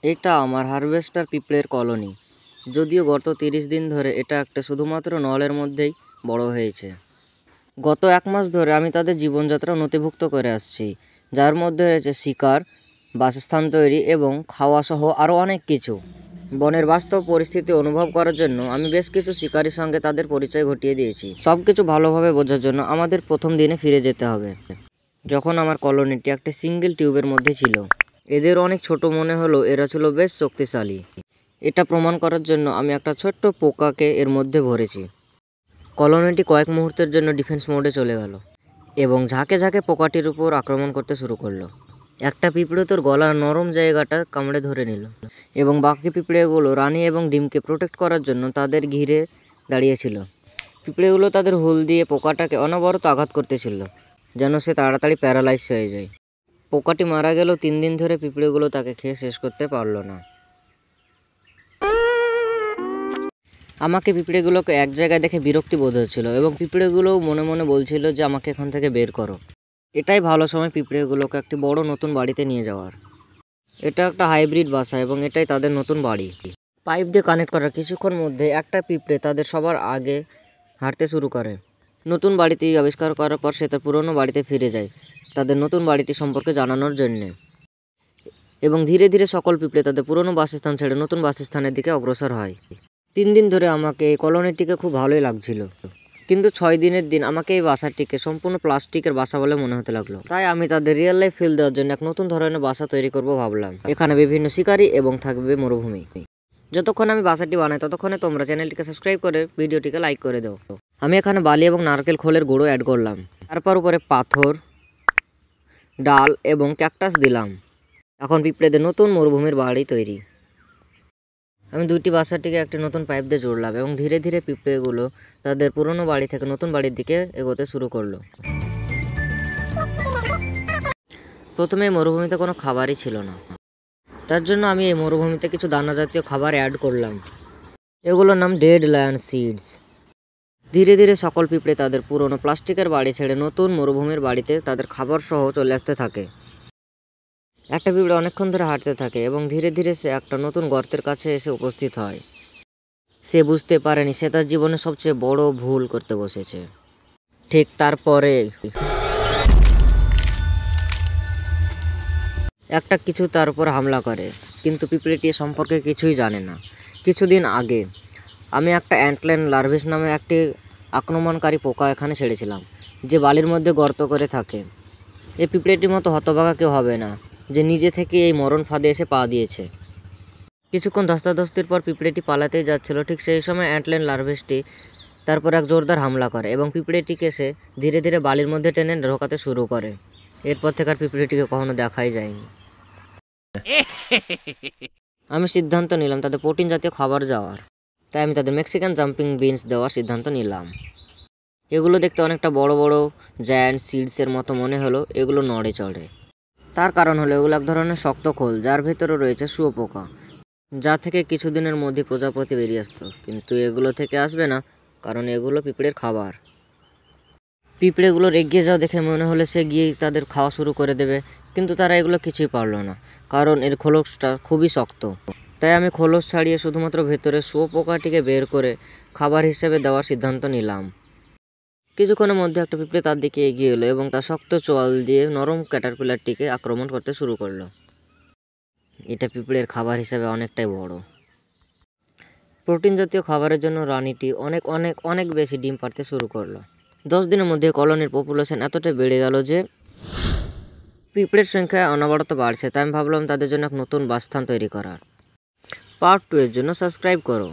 এটা আমার হারভেস্টার পিঁপড়ের কলোনি। যদিও গত 30 দিন ধরে এটা একটা শুধুমাত্র নলের মধ্যেই বড় হয়েছে। গত 1 মাস ধরে আমি তাদের জীবনযাত্রা নথিভুক্ত করে আসছি, যার মধ্যে রয়েছে শিকার, বাসস্থান তৈরি এবং খাওয়া সহ আরও অনেক কিছু। বনের বাস্তব পরিস্থিতি অনুভব করার জন্য আমি বেশ কিছু শিকারীর সঙ্গে তাদের পরিচয় ঘটিয়ে দিয়েছি। সব কিছু ভালোভাবে বোঝার জন্য আমাদের প্রথম দিনে ফিরে যেতে হবে, যখন আমার কলোনিটি একটা সিঙ্গেল টিউবের মধ্যে ছিল। এদের অনেক ছোট মনে হলেও এরা ছিল বেশ শক্তিশালী। এটা প্রমাণ করার জন্য আমি একটা ছোট্ট পোকাকে এর মধ্যে ভরেছি। কলোনিটি কয়েক মুহূর্তের জন্য ডিফেন্স মোডে চলে গেল এবং ঝাঁকে ঝাঁকে পোকাটির উপর আক্রমণ করতে শুরু করলো। একটা পিঁপড়ে তোর গলার নরম জায়গাটা কামড়ে ধরে নিল এবং বাকি পিঁপড়েগুলো রানী এবং ডিমকে প্রোটেক্ট করার জন্য তাদের ঘিরে দাঁড়িয়েছিল। পিঁপড়েগুলো তাদের হুল দিয়ে পোকাটাকে অনবরত আঘাত করতেছিল, যেন সে তাড়াতাড়ি প্যারালাইজ হয়ে যায়। পোকাটি মারা গেলেও 3 দিন ধরে পিঁপড়েগুলো তাকে খেয়ে শেষ করতে পারল না। আমাকে পিঁপড়েগুলোকে এক জায়গায় দেখে বিরক্তি বোধ হচ্ছিল এবং পিঁপড়েগুলোও মনে মনে বলছিল যে আমাকে এখান থেকে বের করো। এটাই ভালো সময় পিঁপড়েগুলোকে একটি বড় নতুন বাড়িতে নিয়ে যাওয়ার। এটা একটা হাইব্রিড বাসা এবং এটাই তাদের নতুন বাড়ি। পাইপ দিয়ে কানেক্ট করার কিছুক্ষণ মধ্যে একটা পিঁপড়ে তাদের সবার আগে হাঁটতে শুরু করে। নতুন বাড়িটি আবিষ্কার করার পর সে তার পুরনো বাড়িতে ফিরে যায় তাদের নতুন বাড়িটি সম্পর্কে জানানোর জন্যে। এবং ধীরে ধীরে সকল পিঁপড়ে তাদের পুরনো বাসস্থান ছেড়ে নতুন বাসস্থানের দিকে অগ্রসর হয়। 3 দিন ধরে আমাকে এই কলোনিটিকে খুব ভালোই লাগছিল, কিন্তু 6 দিনের দিন আমাকে এই বাসাটিকে সম্পূর্ণ প্লাস্টিকের বাসা বলে মনে হতে লাগলো। তাই আমি তাদের রিয়েল লাইফ ফিল দেওয়ার জন্য এক নতুন ধরনের বাসা তৈরি করব ভাবলাম। এখানে বিভিন্ন শিকারী এবং থাকবে মরুভূমি। যতক্ষণ আমি বাসাটি বানাই ততক্ষণে তোমরা চ্যানেলটিকে সাবস্ক্রাইব করে ভিডিওটিকে লাইক করে দাও। আমি এখানে বালি এবং নারকেল খোলের গুঁড়ো অ্যাড করলাম, তারপর উপরে পাথর, ডাল এবং ক্যাকটাস দিলাম। এখন পিঁপড়েদের নতুন মরুভূমির বাড়ি তৈরি। আমি 2টি বাসাটিকে একটি নতুন পাইপ দিয়ে জুড়লাম এবং ধীরে ধীরে পিঁপড়েগুলো তাদের পুরনো বাড়ি থেকে নতুন বাড়ির দিকে এগোতে শুরু করলো। প্রথমে এই মরুভূমিতে কোনো খাবারই ছিল না, তার জন্য আমি এই মরুভূমিতে কিছু দানা জাতীয় খাবার অ্যাড করলাম। এগুলোর নাম ডেড লায়ন সিডস। ধীরে ধীরে সকল পিঁপড়ে তাদের পুরনো প্লাস্টিকের বাড়ি ছেড়ে নতুন মরুভূমির বাড়িতে তাদের খাবার সহ চলে আসতে থাকে। একটা পিঁপড়ে অনেকক্ষণ ধরে হাঁটতে থাকে এবং ধীরে ধীরে সে একটা নতুন গর্তের কাছে এসে উপস্থিত হয়। সে বুঝতে পারেনি সে তার জীবনে সবচেয়ে বড় ভুল করতে বসেছে। ঠিক তারপরে একটা কিছু তার উপর হামলা করে, কিন্তু পিঁপড়েটি এ সম্পর্কে কিছুই জানে না। কিছুদিন আগে আমি একটা অ্যান্টল্যান্ড লার্ভিস নামে একটি আক্রমণকারী পোকা এখানে ছেড়েছিলাম, যে বালির মধ্যে গর্ত করে থাকে। এই পিঁপড়েটির মতো হতভাগা কেউ হবে না যে নিজে থেকে এই মরণ ফাঁদে এসে পা দিয়েছে। কিছুক্ষণ ধস্তাধস্তির পর পিঁপড়েটি পালাতেই যাচ্ছিল, ঠিক সেই সময় অ্যান্টল্যান্ড লার্ভিসটি তারপর এক জোরদার হামলা করে এবং পিঁপড়েটিকে সে ধীরে ধীরে বালির মধ্যে টেনে ঢোকাতে শুরু করে। এরপর থেকে আর পিঁপড়েটিকে কখনো দেখাই যায়নি। আমি সিদ্ধান্ত নিলাম তাদের প্রোটিন জাতীয় খাবার দেওয়ার, তাই আমি তাদের মেক্সিকান জাম্পিং বিনস দেওয়ার সিদ্ধান্ত নিলাম। এগুলো দেখতে অনেকটা বড় বড় জায়ান্ট সিডসের মতো মনে হলো। এগুলো নড়ে চড়ে, তার কারণ হলো এগুলো এক ধরনের শক্ত খোল যার ভেতরে রয়েছে শুঁয়োপোকা, যা থেকে কিছুদিনের মধ্যে প্রজাপতি বেরিয়ে আসতো। কিন্তু এগুলো থেকে আসবে না, কারণ এগুলো পিঁপড়ের খাবার। পিঁপড়েগুলো এগিয়ে যাওয়া দেখে মনে হলে সে গিয়ে তাদের খাওয়া শুরু করে দেবে, কিন্তু তারা এগুলো কিছুই পারলো না, কারণ এর খোলসটা খুবই শক্ত। তাই আমি খোলস ছাড়িয়ে শুধুমাত্র ভেতরে শুঁয়োপোকাটিকে বের করে খাবার হিসেবে দেওয়ার সিদ্ধান্ত নিলাম। কিছুক্ষণের মধ্যে একটা পিঁপড়ে তার দিকে এগিয়ে এলো এবং তার শক্ত চোয়াল দিয়ে নরম ক্যাটারপিলারটিকে আক্রমণ করতে শুরু করলো। এটা পিঁপড়ের খাবার হিসেবে অনেকটাই বড়। প্রোটিন জাতীয় খাবারের জন্য রানীটি অনেক অনেক অনেক বেশি ডিম পাড়তে শুরু করলো। 10 দিনের মধ্যে কলোনির পপুলেশন এতটাই বেড়ে গেল যে পিঁপড়ের সংখ্যা অনবরত বাড়ছে। তাই আমি ভাবলাম তাদের জন্য এক নতুন বাসস্থান তৈরি করার। পার্ট 2 এর জন্য সাবস্ক্রাইব করো।